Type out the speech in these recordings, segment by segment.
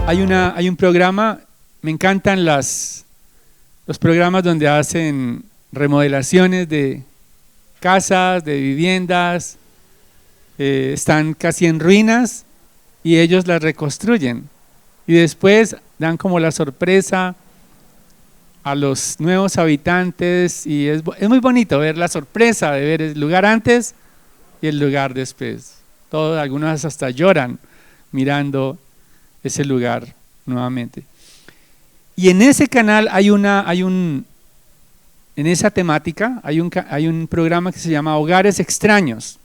Hay un programa, me encantan los programas donde hacen remodelaciones de casas, de viviendas, están casi en ruinas y ellos las reconstruyen y después dan como la sorpresa a los nuevos habitantes y es muy bonito ver la sorpresa de ver el lugar antes y el lugar después. Algunos hasta lloran mirando ese lugar nuevamente. Y en ese canal en esa temática hay un programa que se llama Hogares Extraños.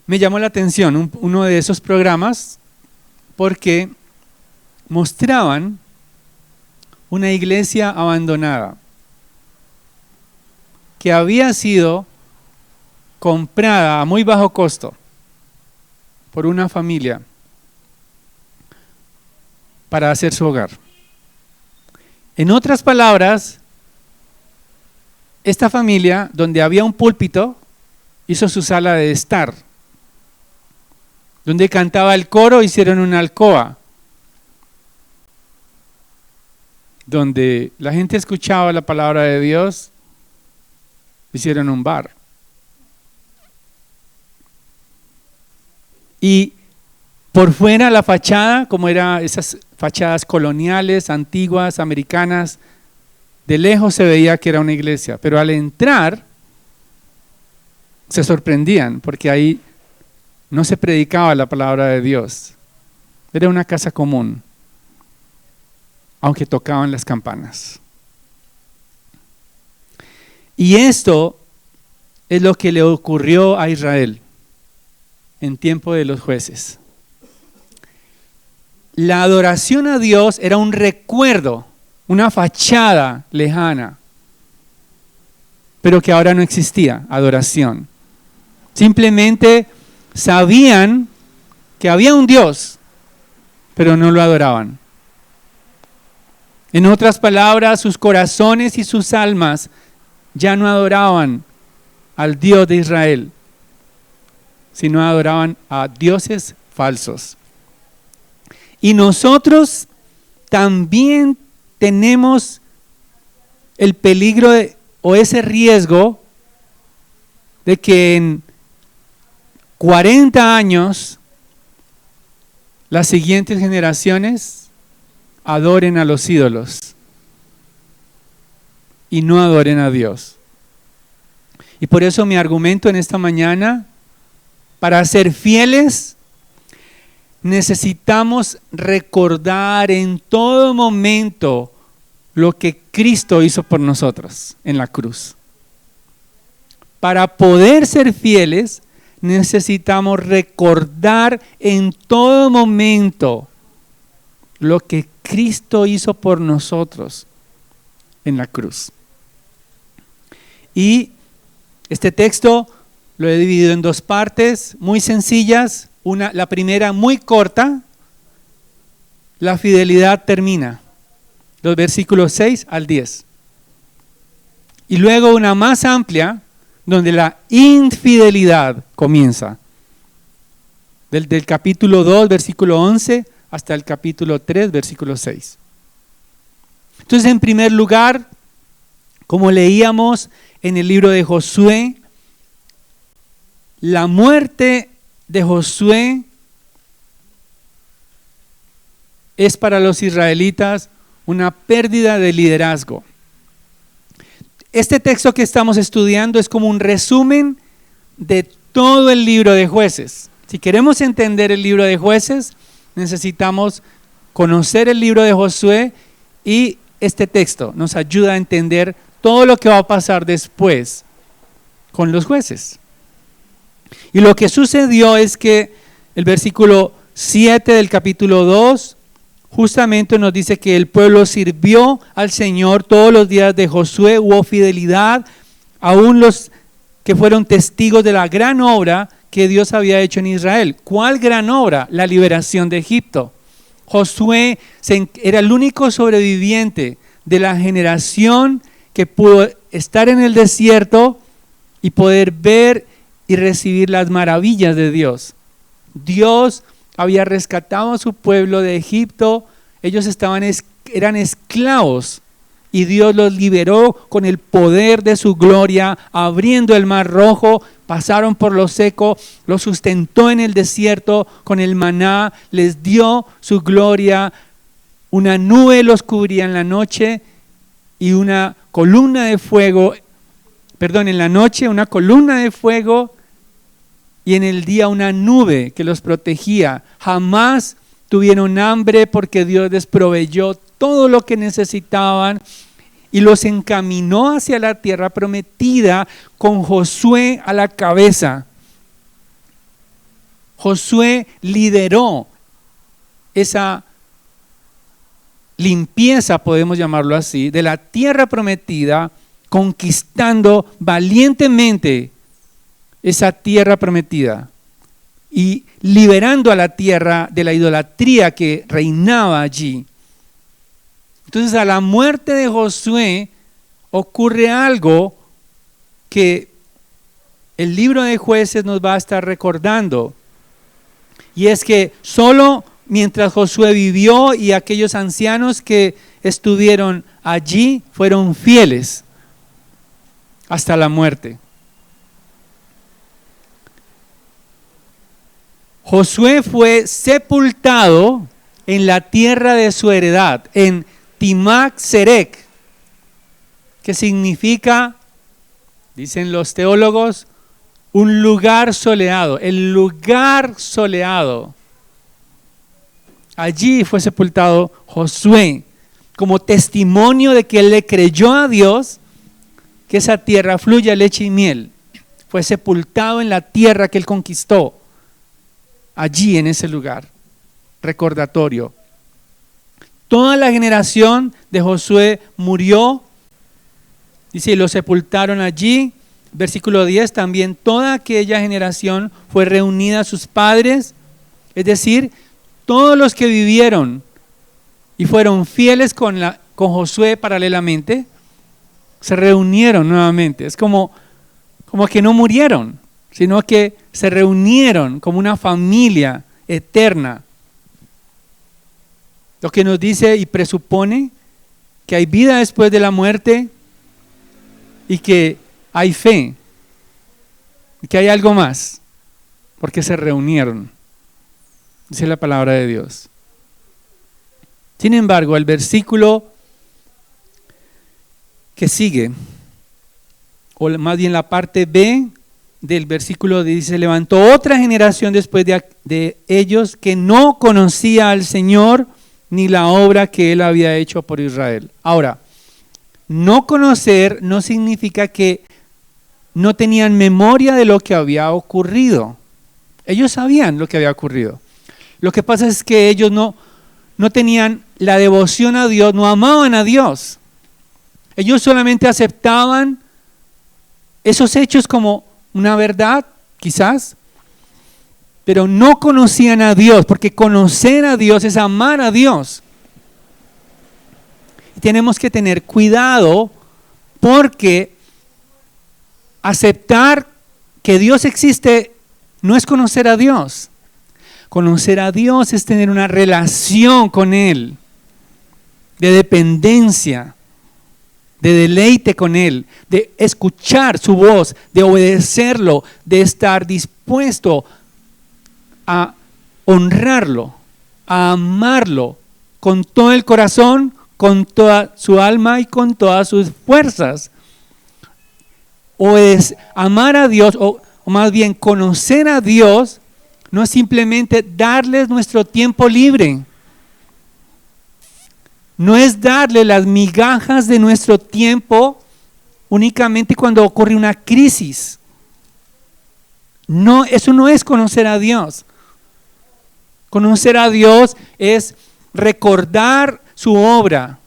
Me llamó la atención uno de esos programas porque mostraban una iglesia abandonada que había sido comprada a muy bajo costo por una familia para hacer su hogar. En otras palabras, esta familia, donde había un púlpito, hizo su sala de estar. Donde cantaba el coro, hicieron una alcoba. Donde la gente escuchaba la palabra de Dios, hicieron un bar. Y por fuera la fachada, como eran esas fachadas coloniales, antiguas, americanas, de lejos se veía que era una iglesia, pero al entrar se sorprendían porque ahí no se predicaba la palabra de Dios. Era una casa común, aunque tocaban las campanas. Y esto es lo que le ocurrió a Israel en tiempo de los jueces. La adoración a Dios era un recuerdo, una fachada lejana, pero que ahora no existía adoración. Simplemente sabían que había un Dios, pero no lo adoraban. En otras palabras, sus corazones y sus almas ya no adoraban al Dios de Israel, sino adoraban a dioses falsos. Y nosotros también tenemos el peligro o ese riesgo de que en 40 años las siguientes generaciones adoren a los ídolos y no adoren a Dios. Y por eso mi argumento en esta mañana, para ser fieles, necesitamos recordar en todo momento lo que Cristo hizo por nosotros en la cruz. Para poder ser fieles, necesitamos recordar en todo momento lo que Cristo hizo por nosotros en la cruz. Y este texto lo he dividido en dos partes muy sencillas. La primera muy corta, la fidelidad termina, los versículos 6 al 10. Y luego una más amplia, donde la infidelidad comienza. Del capítulo 2, versículo 11, hasta el capítulo 3, versículo 6. Entonces, en primer lugar, como leíamos en el libro de Josué, la muerte de Josué es para los israelitas una pérdida de liderazgo. Este texto que estamos estudiando es como un resumen de todo el libro de Jueces. Si queremos entender el libro de Jueces, necesitamos conocer el libro de Josué y este texto nos ayuda a entender todo lo que va a pasar después con los jueces. Y lo que sucedió es que el versículo 7 del capítulo 2 justamente nos dice que el pueblo sirvió al Señor todos los días de Josué, hubo fidelidad, aún los que fueron testigos de la gran obra que Dios había hecho en Israel. ¿Cuál gran obra? La liberación de Egipto. Josué era el único sobreviviente de la generación que pudo estar en el desierto y poder ver y recibir las maravillas de Dios. Dios había rescatado a su pueblo de Egipto. Ellos eran esclavos y Dios los liberó con el poder de su gloria, abriendo el mar rojo, pasaron por lo seco, los sustentó en el desierto con el maná, les dio su gloria, una nube los cubría en la noche y una columna de fuego, en la noche una columna de fuego y en el día una nube que los protegía. Jamás tuvieron hambre porque Dios les proveyó todo lo que necesitaban y los encaminó hacia la tierra prometida con Josué a la cabeza. Josué lideró esa limpieza, podemos llamarlo así, de la tierra prometida, conquistando valientemente esa tierra prometida y liberando a la tierra de la idolatría que reinaba allí. Entonces, a la muerte de Josué ocurre algo que el libro de Jueces nos va a estar recordando, y es que solo mientras Josué vivió y aquellos ancianos que estuvieron allí fueron fieles hasta la muerte. Josué fue sepultado en la tierra de su heredad, en Timac Serec, que significa, dicen los teólogos, un lugar soleado, el lugar soleado. Allí fue sepultado Josué, como testimonio de que él le creyó a Dios, que esa tierra fluye leche y miel. Fue sepultado en la tierra que él conquistó, allí en ese lugar, recordatorio. Toda la generación de Josué murió, dice, y lo sepultaron allí. Versículo 10, también toda aquella generación fue reunida a sus padres, es decir, todos los que vivieron y fueron fieles con Josué paralelamente, se reunieron nuevamente. Es como que no murieron, sino que se reunieron como una familia eterna. Lo que nos dice y presupone que hay vida después de la muerte y que hay fe y que hay algo más, porque se reunieron, dice la palabra de Dios. Sin embargo, el versículo que sigue, o más bien la parte B del versículo dice: levantó otra generación después de ellos que no conocía al Señor ni la obra que Él había hecho por Israel. Ahora, no conocer no significa que no tenían memoria de lo que había ocurrido. Ellos sabían lo que había ocurrido. Lo que pasa es que ellos no tenían la devoción a Dios, no amaban a Dios. Ellos solamente aceptaban esos hechos como una verdad, quizás, pero no conocían a Dios, porque conocer a Dios es amar a Dios. Y tenemos que tener cuidado, porque aceptar que Dios existe no es conocer a Dios. Conocer a Dios es tener una relación con Él, de dependencia, de deleite con Él, de escuchar su voz, de obedecerlo, de estar dispuesto a honrarlo, a amarlo con todo el corazón, con toda su alma y con todas sus fuerzas. O es amar a Dios, o más bien conocer a Dios, no es simplemente darles nuestro tiempo libre. No es darle las migajas de nuestro tiempo únicamente cuando ocurre una crisis. No, eso no es conocer a Dios. Conocer a Dios es recordar su obra.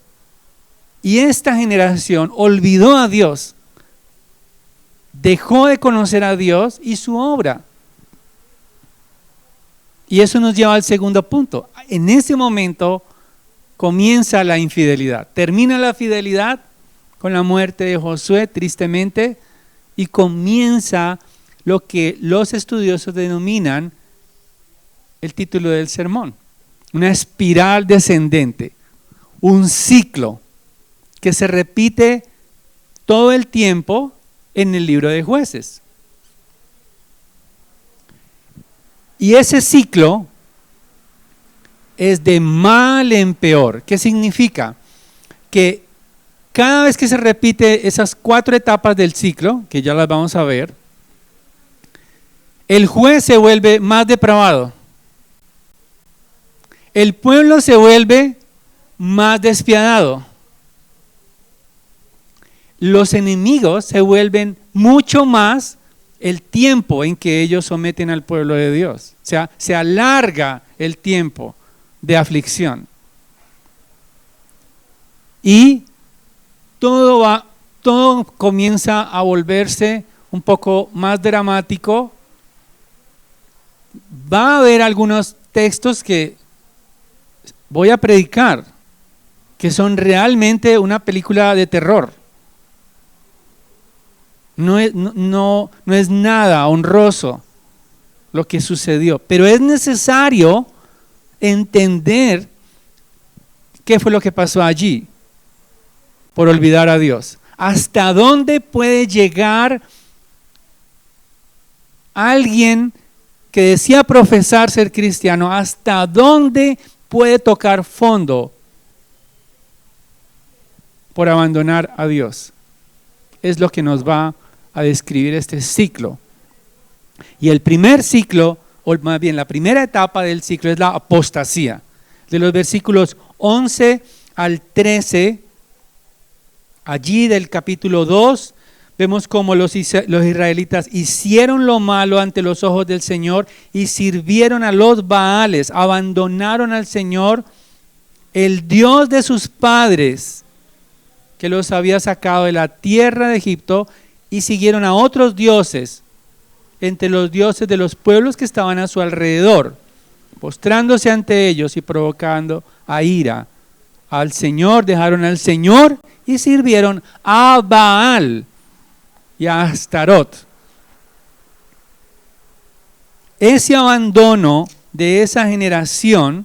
Y esta generación olvidó a Dios. Dejó de conocer a Dios y su obra. Y eso nos lleva al segundo punto. En ese momento comienza la infidelidad. Termina la fidelidad con la muerte de Josué, tristemente, y comienza lo que los estudiosos denominan el título del sermón. Una espiral descendente, un ciclo que se repite todo el tiempo en el libro de Jueces. Y ese ciclo es de mal en peor. ¿Qué significa? Que cada vez que se repite esas 4 etapas del ciclo, que ya las vamos a ver, el juez se vuelve más depravado. El pueblo se vuelve más despiadado. Los enemigos se vuelven mucho más el tiempo en que ellos someten al pueblo de Dios. O sea, se alarga el tiempo de aflicción. Y todo comienza a volverse un poco más dramático. Va a haber algunos textos que voy a predicar, que son realmente una película de terror. No es nada honroso lo que sucedió, pero es necesario entender qué fue lo que pasó allí por olvidar a Dios. ¿Hasta dónde puede llegar alguien que decía profesar ser cristiano? ¿Hasta dónde puede tocar fondo por abandonar a Dios? Es lo que nos va a describir este ciclo. Y el primer ciclo, o más bien la primera etapa del ciclo, es la apostasía. De los versículos 11 al 13, allí del capítulo 2, vemos cómo los israelitas hicieron lo malo ante los ojos del Señor y sirvieron a los Baales, abandonaron al Señor, el Dios de sus padres, que los había sacado de la tierra de Egipto, y siguieron a otros dioses, entre los dioses de los pueblos que estaban a su alrededor, postrándose ante ellos y provocando a ira al Señor. Dejaron al Señor y sirvieron a Baal y a Astarot. Ese abandono de esa generación,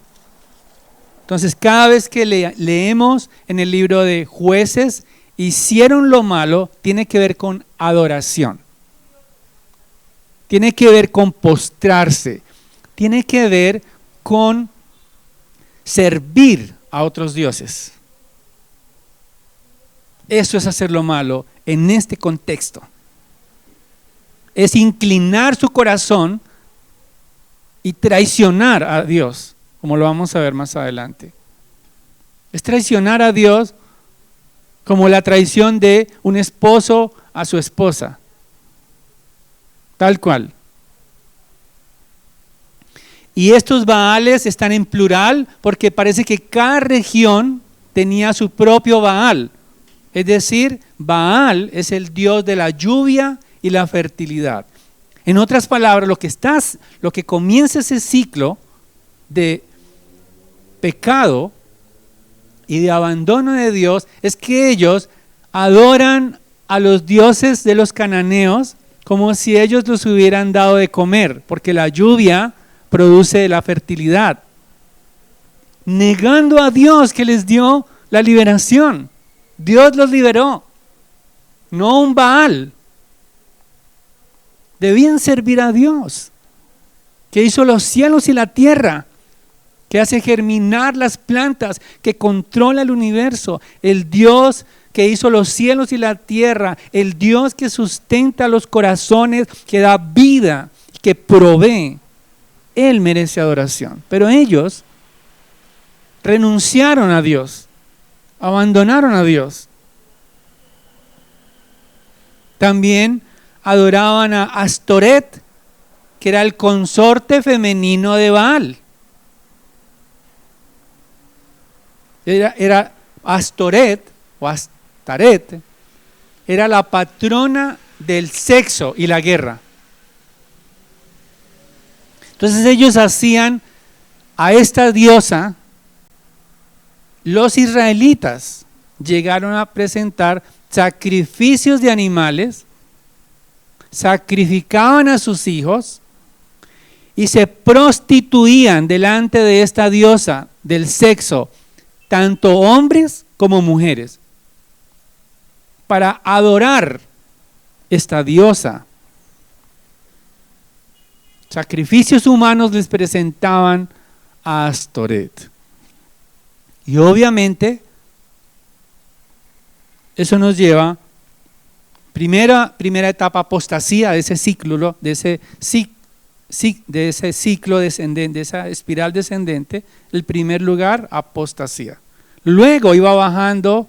entonces cada vez que leemos en el libro de Jueces, hicieron lo malo, tiene que ver con adoración. Tiene que ver con postrarse. Tiene que ver con servir a otros dioses. Eso es hacer lo malo en este contexto. Es inclinar su corazón y traicionar a Dios, como lo vamos a ver más adelante. Es traicionar a Dios como la traición de un esposo a su esposa. Tal cual. Y estos Baales están en plural porque parece que cada región tenía su propio Baal. Es decir, Baal es el dios de la lluvia y la fertilidad. En otras palabras, lo que comienza ese ciclo de pecado y de abandono de Dios es que ellos adoran a los dioses de los cananeos como si ellos los hubieran dado de comer, porque la lluvia produce la fertilidad, negando a Dios que les dio la liberación. Dios los liberó, no un Baal. Debían servir a Dios, que hizo los cielos y la tierra, que hace germinar las plantas, que controla el universo, el Dios que hizo los cielos y la tierra, el Dios que sustenta los corazones, que da vida, que provee. Él merece adoración. Pero ellos renunciaron a Dios, abandonaron a Dios. También adoraban a Astoret, que era el consorte femenino de Baal. Era Astoret o Astaret, era la patrona del sexo y la guerra. Entonces ellos hacían a esta diosa, los israelitas llegaron a presentar sacrificios de animales, sacrificaban a sus hijos y se prostituían delante de esta diosa del sexo, tanto hombres como mujeres, para adorar esta diosa. Sacrificios humanos les presentaban a Astoret. Y obviamente eso nos lleva, primera etapa, apostasía de ese ciclo, de ese ciclo descendente, de esa espiral descendente. El primer lugar, apostasía. Luego iba bajando,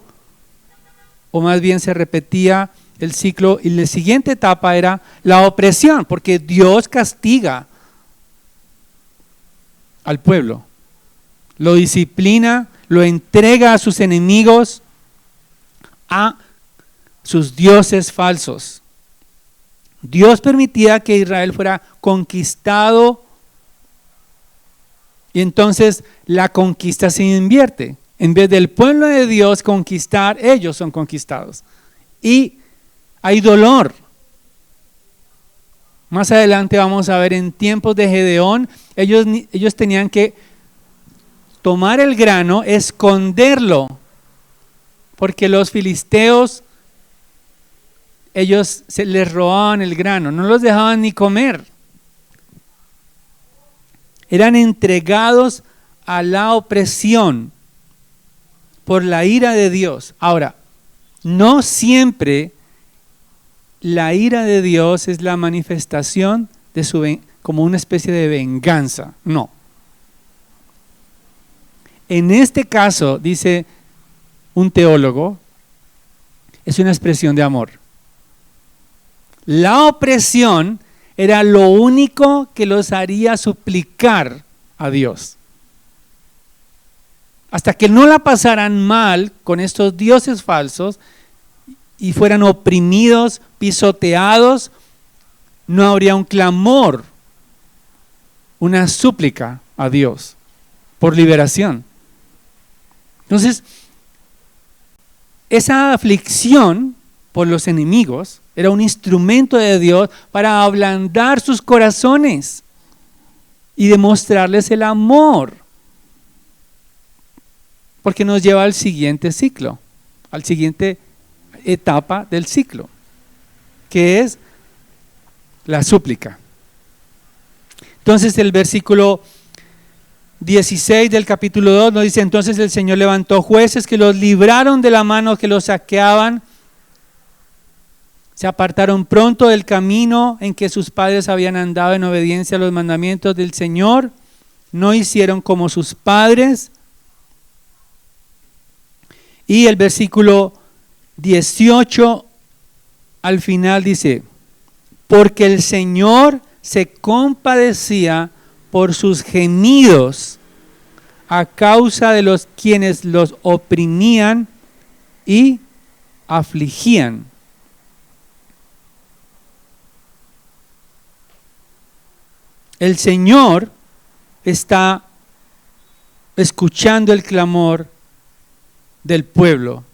o más bien se repetía el ciclo, y la siguiente etapa era la opresión, porque Dios castiga al pueblo, lo disciplina, lo entrega a sus enemigos, a sus dioses falsos. Dios permitía que Israel fuera conquistado, y entonces la conquista se invierte. En vez del pueblo de Dios conquistar, ellos son conquistados. Y hay dolor. Más adelante vamos a ver, en tiempos de Gedeón, ellos tenían que tomar el grano, esconderlo, porque los filisteos, ellos les robaban el grano, no los dejaban ni comer. Eran entregados a la opresión por la ira de Dios. Ahora, no siempre la ira de Dios es la manifestación de como una especie de venganza, no. En este caso, dice un teólogo, es una expresión de amor. La opresión era lo único que los haría suplicar a Dios. Hasta que no la pasaran mal con estos dioses falsos y fueran oprimidos, pisoteados, no habría un clamor, una súplica a Dios por liberación. Entonces, esa aflicción por los enemigos era un instrumento de Dios para ablandar sus corazones y demostrarles el amor, porque nos lleva al siguiente ciclo, al siguiente etapa del ciclo, que es la súplica. Entonces el versículo 16 del capítulo 2 nos dice: entonces el Señor levantó jueces que los libraron de la mano que los saqueaban, se apartaron pronto del camino en que sus padres habían andado en obediencia a los mandamientos del Señor, no hicieron como sus padres. Y el versículo 18 al final dice: porque el Señor se compadecía por sus gemidos a causa de los quienes los oprimían y afligían. El Señor está escuchando el clamor del pueblo.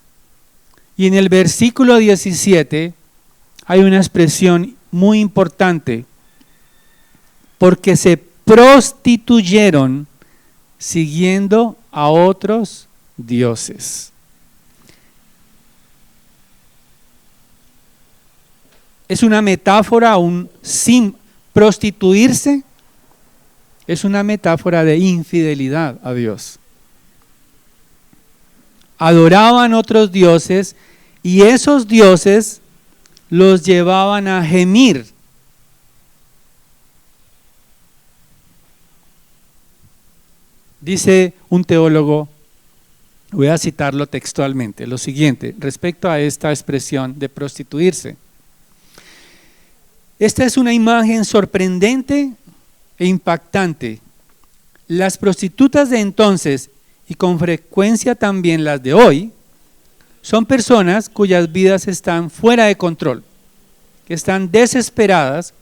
Y en el versículo 17 hay una expresión muy importante: porque se prostituyeron siguiendo a otros dioses. Es una metáfora, prostituirse es una metáfora de infidelidad a Dios. Adoraban otros dioses y esos dioses los llevaban a gemir. Dice un teólogo, voy a citarlo textualmente, lo siguiente respecto a esta expresión de prostituirse. Esta es una imagen sorprendente e impactante. Las prostitutas de entonces, y con frecuencia también las de hoy, son personas cuyas vidas están fuera de control, que están desesperadas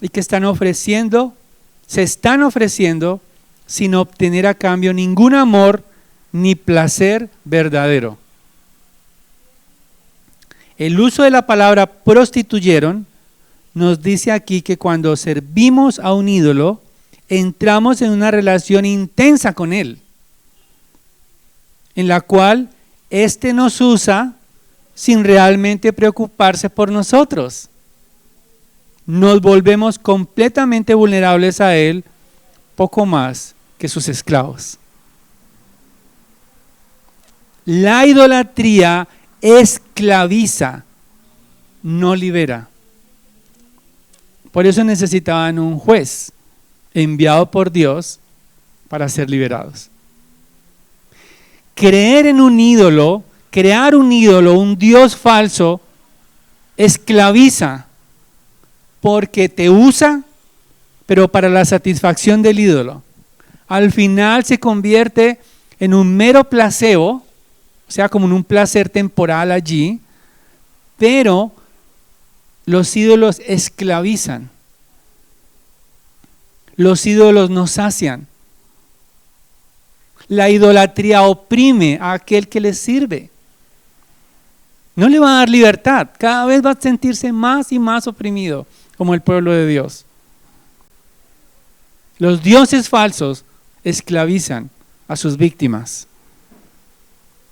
y que se están ofreciendo sin obtener a cambio ningún amor ni placer verdadero. El uso de la palabra prostituyeron nos dice aquí que cuando servimos a un ídolo, entramos en una relación intensa con él, en la cual éste nos usa sin realmente preocuparse por nosotros. Nos volvemos completamente vulnerables a él, poco más que sus esclavos. La idolatría esclaviza, no libera. Por eso necesitaban un juez enviado por Dios para ser liberados. Creer en un ídolo, crear un ídolo, un Dios falso, esclaviza, porque te usa, pero para la satisfacción del ídolo. Al final se convierte en un mero placebo, o sea, como en un placer temporal allí, pero los ídolos esclavizan. Los ídolos nos sacian. La idolatría oprime a aquel que le sirve. No le va a dar libertad, cada vez va a sentirse más y más oprimido, como el pueblo de Dios. Los dioses falsos esclavizan a sus víctimas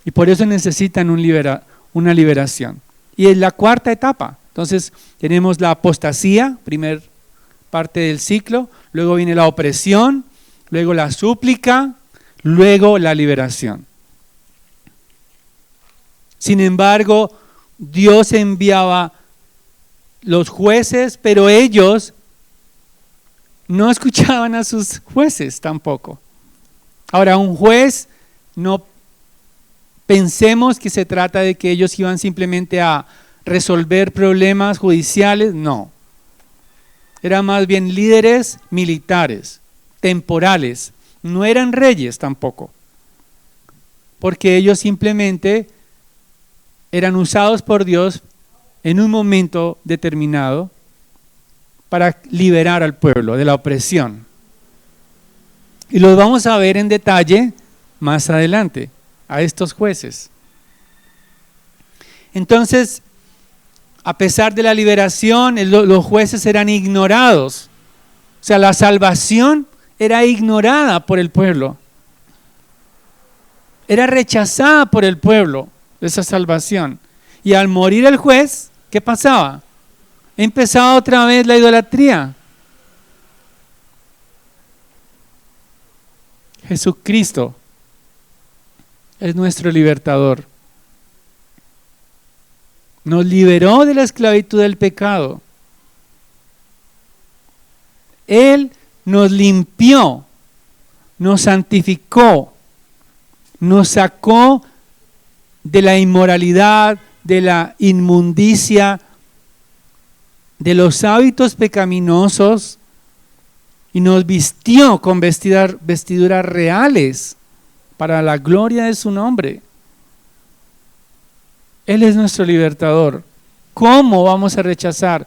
y por eso necesitan una liberación. Y es la cuarta etapa. Entonces tenemos la apostasía, primer parte del ciclo, luego viene la opresión, luego la súplica, luego la liberación. Sin embargo, Dios enviaba los jueces, pero ellos no escuchaban a sus jueces tampoco. Ahora, un juez, no pensemos que se trata de que ellos iban simplemente a resolver problemas judiciales, no. Eran más bien líderes militares, temporales, no eran reyes tampoco, porque ellos simplemente eran usados por Dios en un momento determinado para liberar al pueblo de la opresión. Y los vamos a ver en detalle más adelante, a estos jueces. Entonces, a pesar de la liberación, los jueces eran ignorados. O sea, la salvación era ignorada por el pueblo. Era rechazada por el pueblo, esa salvación. Y al morir el juez, ¿qué pasaba? Empezaba otra vez la idolatría. Jesucristo es nuestro libertador. Nos liberó de la esclavitud del pecado. Él nos limpió, nos santificó, nos sacó de la inmoralidad, de la inmundicia, de los hábitos pecaminosos y nos vistió con vestiduras reales para la gloria de su nombre. Él es nuestro libertador. ¿Cómo vamos a rechazar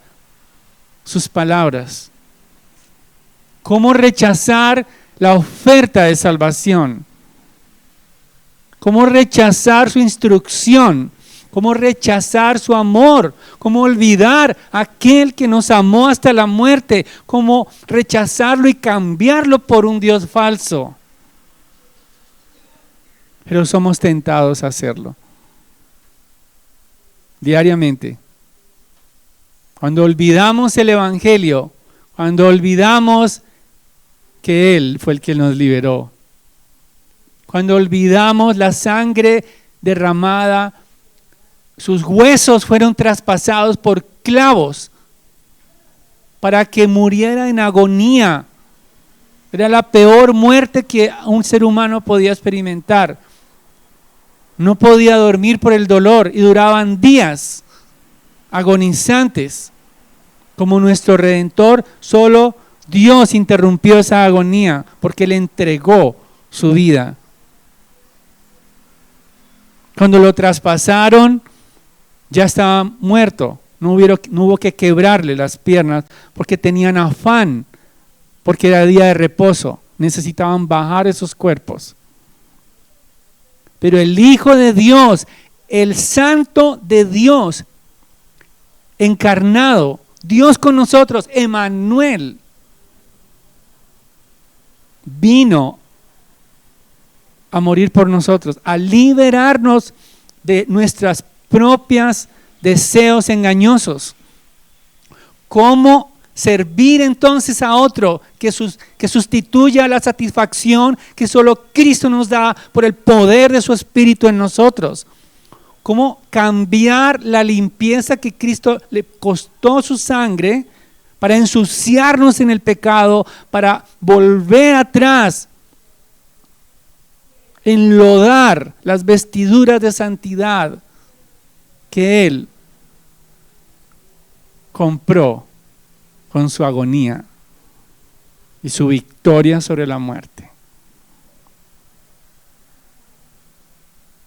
sus palabras? ¿Cómo rechazar la oferta de salvación? ¿Cómo rechazar su instrucción? ¿Cómo rechazar su amor? ¿Cómo olvidar a aquel que nos amó hasta la muerte? ¿Cómo rechazarlo y cambiarlo por un Dios falso? Pero somos tentados a hacerlo diariamente. Cuando olvidamos el Evangelio, cuando olvidamos que Él fue el que nos liberó, cuando olvidamos la sangre derramada, sus huesos fueron traspasados por clavos para que muriera en agonía. Era la peor muerte que un ser humano podía experimentar. No podía dormir por el dolor y duraban días agonizantes. Como nuestro Redentor, solo Dios interrumpió esa agonía porque le entregó su vida. Cuando lo traspasaron, ya estaba muerto. No hubo que quebrarle las piernas porque tenían afán, porque era día de reposo. Necesitaban bajar esos cuerpos. Pero el Hijo de Dios, el Santo de Dios, encarnado, Dios con nosotros, Emmanuel, vino a morir por nosotros, a liberarnos de nuestras propias deseos engañosos. ¿Cómo servir entonces a otro que sustituya la satisfacción que solo Cristo nos da por el poder de su Espíritu en nosotros? ¿Cómo cambiar la limpieza que Cristo le costó su sangre para ensuciarnos en el pecado, para volver atrás, enlodar las vestiduras de santidad que Él compró con su agonía y su victoria sobre la muerte?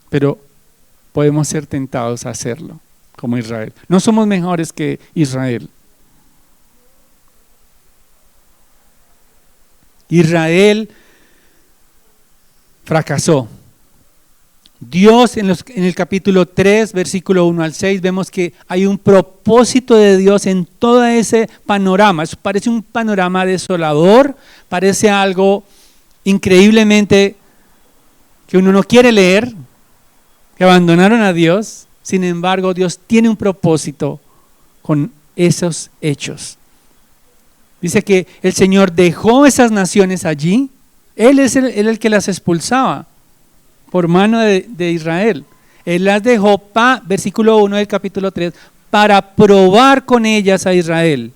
Pero podemos ser tentados a hacerlo como Israel. No somos mejores que Israel. Israel fracasó. Dios en el capítulo 3, versículo 1 al 6, vemos que hay un propósito de Dios en todo ese panorama. Eso parece un panorama desolador, parece algo increíblemente que uno no quiere leer, que abandonaron a Dios. Sin embargo, Dios tiene un propósito con esos hechos. Dice que el Señor dejó esas naciones allí. Él es el que las expulsaba por mano de Israel. Él las dejó, versículo 1 del capítulo 3, para probar con ellas a Israel.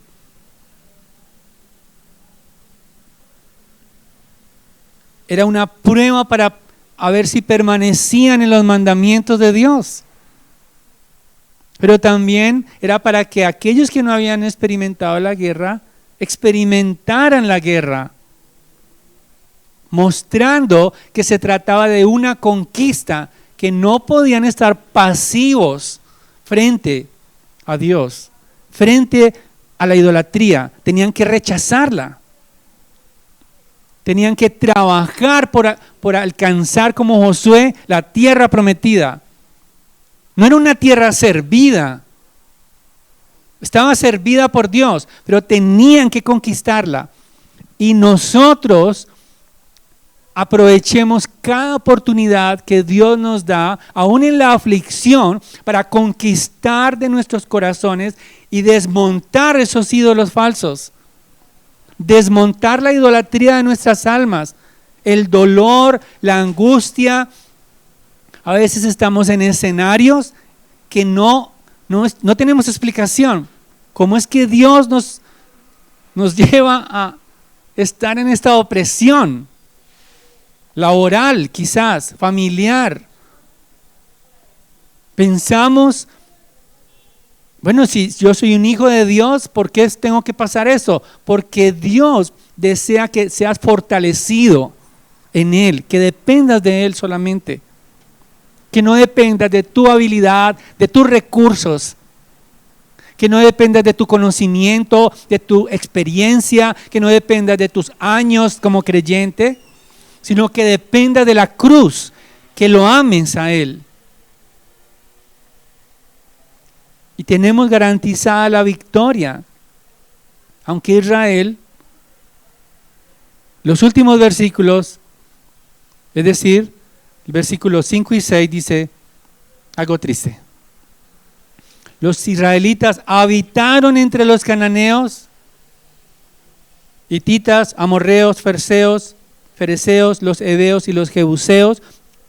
Era una prueba para a ver si permanecían en los mandamientos de Dios. Pero también era para que aquellos que no habían experimentado la guerra, experimentaran la guerra, mostrando que se trataba de una conquista, que no podían estar pasivos frente a Dios, frente a la idolatría. Tenían que rechazarla. Tenían que trabajar por alcanzar, como Josué, la tierra prometida. No era una tierra servida. Estaba servida por Dios, pero tenían que conquistarla. Y nosotros aprovechemos cada oportunidad que Dios nos da, aún en la aflicción, para conquistar de nuestros corazones y desmontar esos ídolos falsos. Desmontar la idolatría de nuestras almas, el dolor, la angustia. A veces estamos en escenarios que no tenemos explicación. ¿Cómo es que Dios nos lleva a estar en esta opresión laboral, quizás, familiar? Pensamos, bueno, si yo soy un hijo de Dios, ¿por qué tengo que pasar eso? Porque Dios desea que seas fortalecido en Él, que dependas de Él solamente, que no dependas de tu habilidad, de tus recursos, que no dependas de tu conocimiento, de tu experiencia, que no dependas de tus años como creyente, sino que dependas de la cruz, que lo ames a Él. Y tenemos garantizada la victoria. Aunque Israel, los últimos versículos, es decir, el versículo 5 y 6 dice algo triste. Los israelitas habitaron entre los cananeos, hititas, amorreos, fereceos, los heveos y los jebuseos,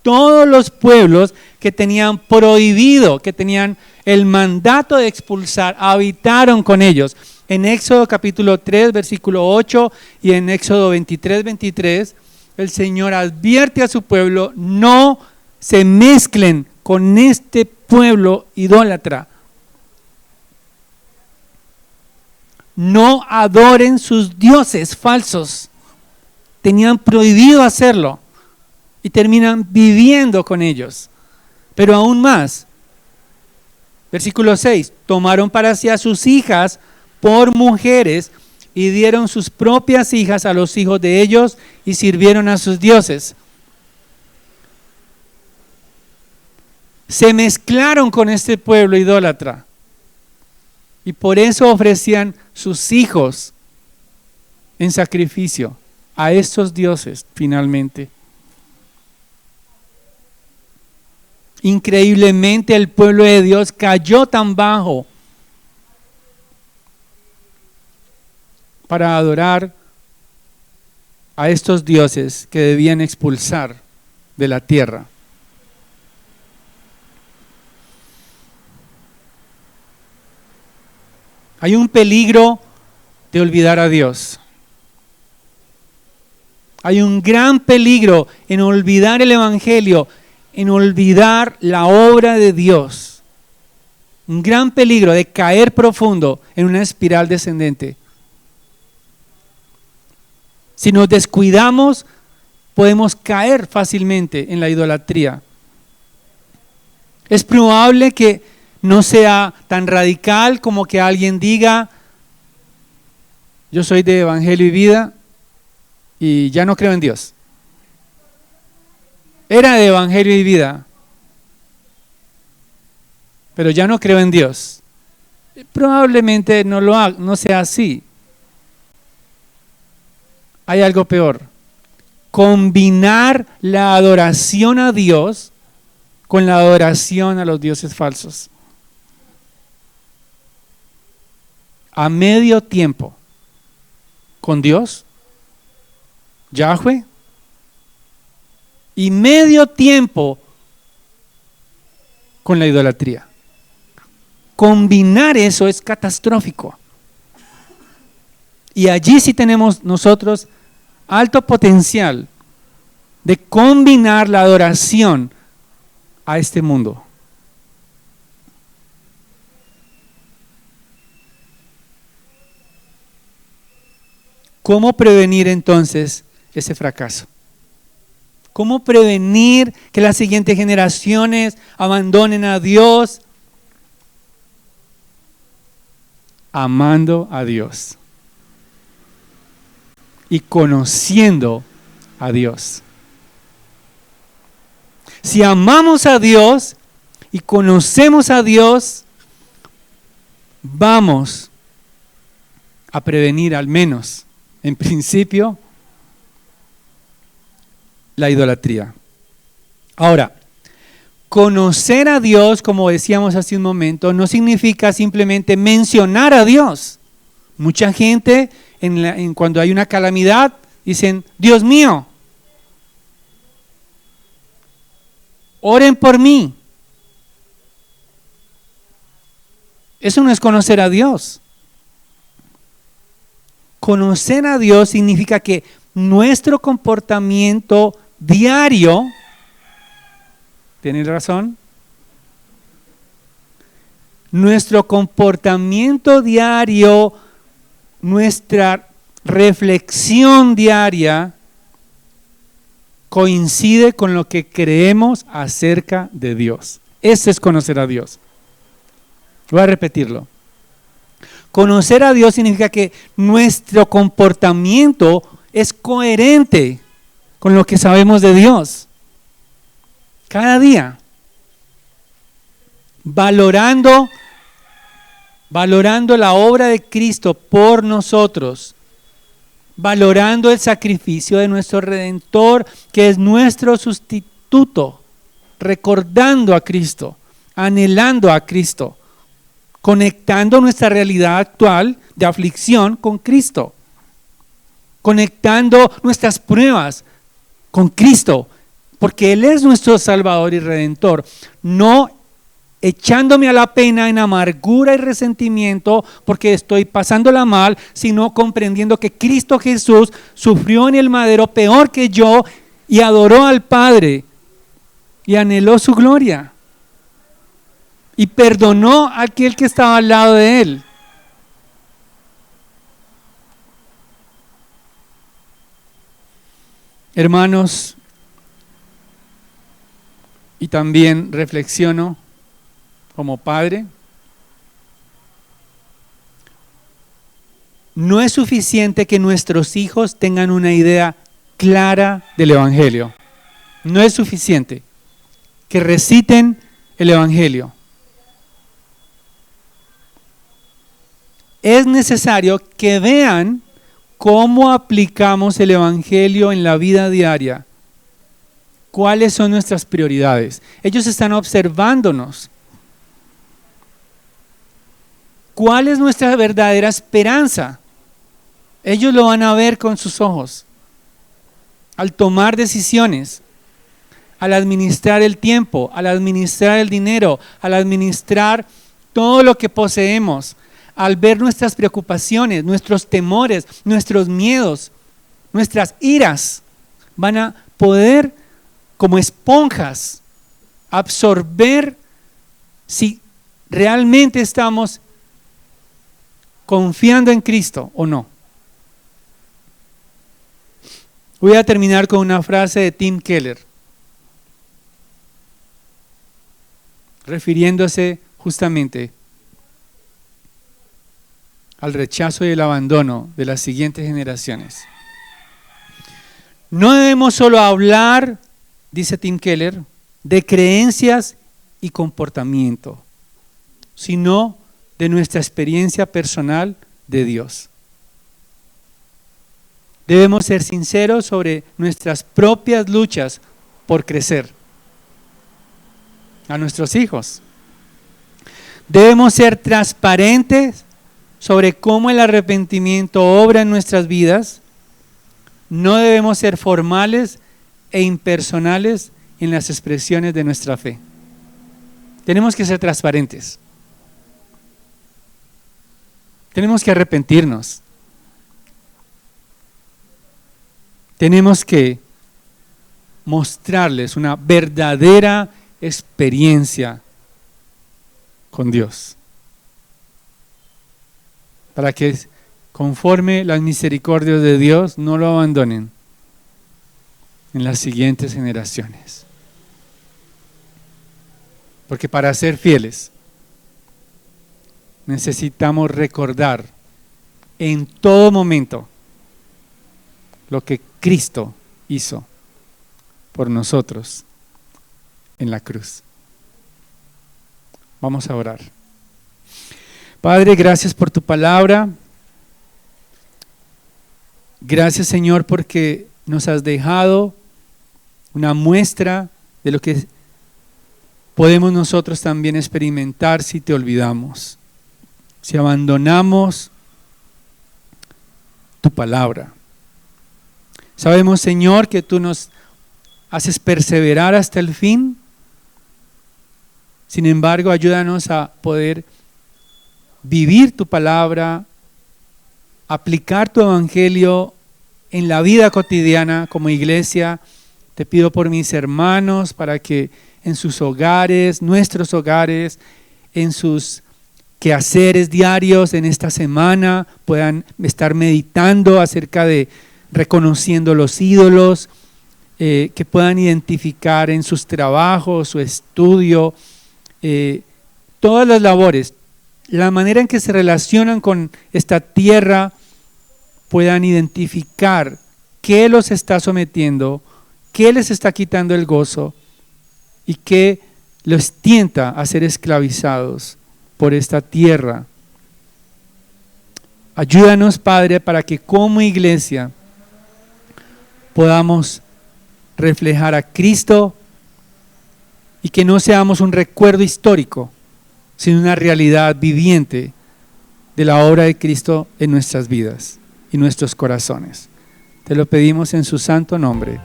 todos los pueblos que tenían prohibido, que tenían el mandato de expulsar, habitaron con ellos. En Éxodo capítulo 3, versículo 8 y en Éxodo 23, el Señor advierte a su pueblo: no se mezclen con este pueblo idólatra. No adoren sus dioses falsos. Tenían prohibido hacerlo y terminan viviendo con ellos. Pero aún más, versículo 6, tomaron para sí a sus hijas por mujeres y dieron sus propias hijas a los hijos de ellos y sirvieron a sus dioses. Se mezclaron con este pueblo idólatra. Y por eso ofrecían sus hijos en sacrificio a estos dioses finalmente. Increíblemente el pueblo de Dios cayó tan bajo para adorar a estos dioses que debían expulsar de la tierra. Hay un peligro de olvidar a Dios. Hay un gran peligro en olvidar el Evangelio, en olvidar la obra de Dios. Un gran peligro de caer profundo en una espiral descendente. Si nos descuidamos, podemos caer fácilmente en la idolatría. Es probable que no sea tan radical como que alguien diga, yo soy de Evangelio y Vida y ya no creo en Dios. Era de Evangelio y Vida, pero ya no creo en Dios. Probablemente no sea así. Hay algo peor. Combinar la adoración a Dios con la adoración a los dioses falsos. A medio tiempo con Dios, Yahweh, y medio tiempo con la idolatría. Combinar eso es catastrófico. Y allí sí tenemos nosotros alto potencial de combinar la adoración a este mundo. ¿Cómo prevenir entonces ese fracaso? ¿Cómo prevenir que las siguientes generaciones abandonen a Dios? Amando a Dios y conociendo a Dios. Si amamos a Dios y conocemos a Dios, vamos a prevenir al menos, en principio, la idolatría. Ahora, conocer a Dios, como decíamos hace un momento, no significa simplemente mencionar a Dios. Mucha gente, cuando hay una calamidad, dicen, Dios mío, oren por mí. Eso no es conocer a Dios. Conocer a Dios significa que nuestro comportamiento diario, ¿tienen razón? Nuestro comportamiento diario, nuestra reflexión diaria coincide con lo que creemos acerca de Dios. Eso es conocer a Dios. Voy a repetirlo. Conocer a Dios significa que nuestro comportamiento es coherente con lo que sabemos de Dios. Cada día. Valorando la obra de Cristo por nosotros. Valorando el sacrificio de nuestro Redentor, que es nuestro sustituto. Recordando a Cristo, anhelando a Cristo. Conectando nuestra realidad actual de aflicción con Cristo. Conectando nuestras pruebas con Cristo, porque Él es nuestro Salvador y Redentor. No echándome a la pena en amargura y resentimiento porque estoy pasándola mal, sino comprendiendo que Cristo Jesús sufrió en el madero peor que yo y adoró al Padre y anheló su gloria. Y perdonó a aquel que estaba al lado de él. Hermanos, y también reflexiono como padre, no es suficiente que nuestros hijos tengan una idea clara del Evangelio. No es suficiente que reciten el Evangelio. es necesario que vean cómo aplicamos el Evangelio en la vida diaria. ¿Cuáles son nuestras prioridades? Ellos están observándonos. ¿Cuál es nuestra verdadera esperanza? Ellos lo van a ver con sus ojos. Al tomar decisiones, al administrar el tiempo, al administrar el dinero, al administrar todo lo que poseemos, al ver nuestras preocupaciones, nuestros temores, nuestros miedos, nuestras iras, van a poder, como esponjas, absorber si realmente estamos confiando en Cristo o no. Voy a terminar con una frase de Tim Keller, refiriéndose justamente al rechazo y el abandono de las siguientes generaciones. No debemos solo hablar, dice Tim Keller, de creencias y comportamiento, sino de nuestra experiencia personal de Dios. Debemos ser sinceros sobre nuestras propias luchas por crecer a nuestros hijos. Debemos ser transparentes sobre cómo el arrepentimiento obra en nuestras vidas. No debemos ser formales e impersonales en las expresiones de nuestra fe. Tenemos que ser transparentes. Tenemos que arrepentirnos. Tenemos que mostrarles una verdadera experiencia con Dios, para que conforme las misericordias de Dios no lo abandonen en las siguientes generaciones. Porque para ser fieles necesitamos recordar en todo momento lo que Cristo hizo por nosotros en la cruz. Vamos a orar. Padre, gracias por tu palabra. Gracias, Señor, porque nos has dejado una muestra de lo que podemos nosotros también experimentar si te olvidamos, si abandonamos tu palabra. Sabemos, Señor, que tú nos haces perseverar hasta el fin. Sin embargo, ayúdanos a poder vivir tu palabra, aplicar tu evangelio en la vida cotidiana como iglesia. Te pido por mis hermanos para que en sus hogares, nuestros hogares, en sus quehaceres diarios en esta semana puedan estar meditando acerca de reconociendo los ídolos, que puedan identificar en sus trabajos, su estudio, todas las labores, la manera en que se relacionan con esta tierra, puedan identificar qué los está sometiendo, qué les está quitando el gozo y qué los tienta a ser esclavizados por esta tierra. Ayúdanos, Padre, para que como iglesia podamos reflejar a Cristo y que no seamos un recuerdo histórico, sino una realidad viviente de la obra de Cristo en nuestras vidas y nuestros corazones. Te lo pedimos en su santo nombre.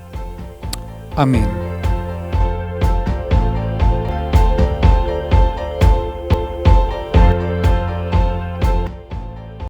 Amén.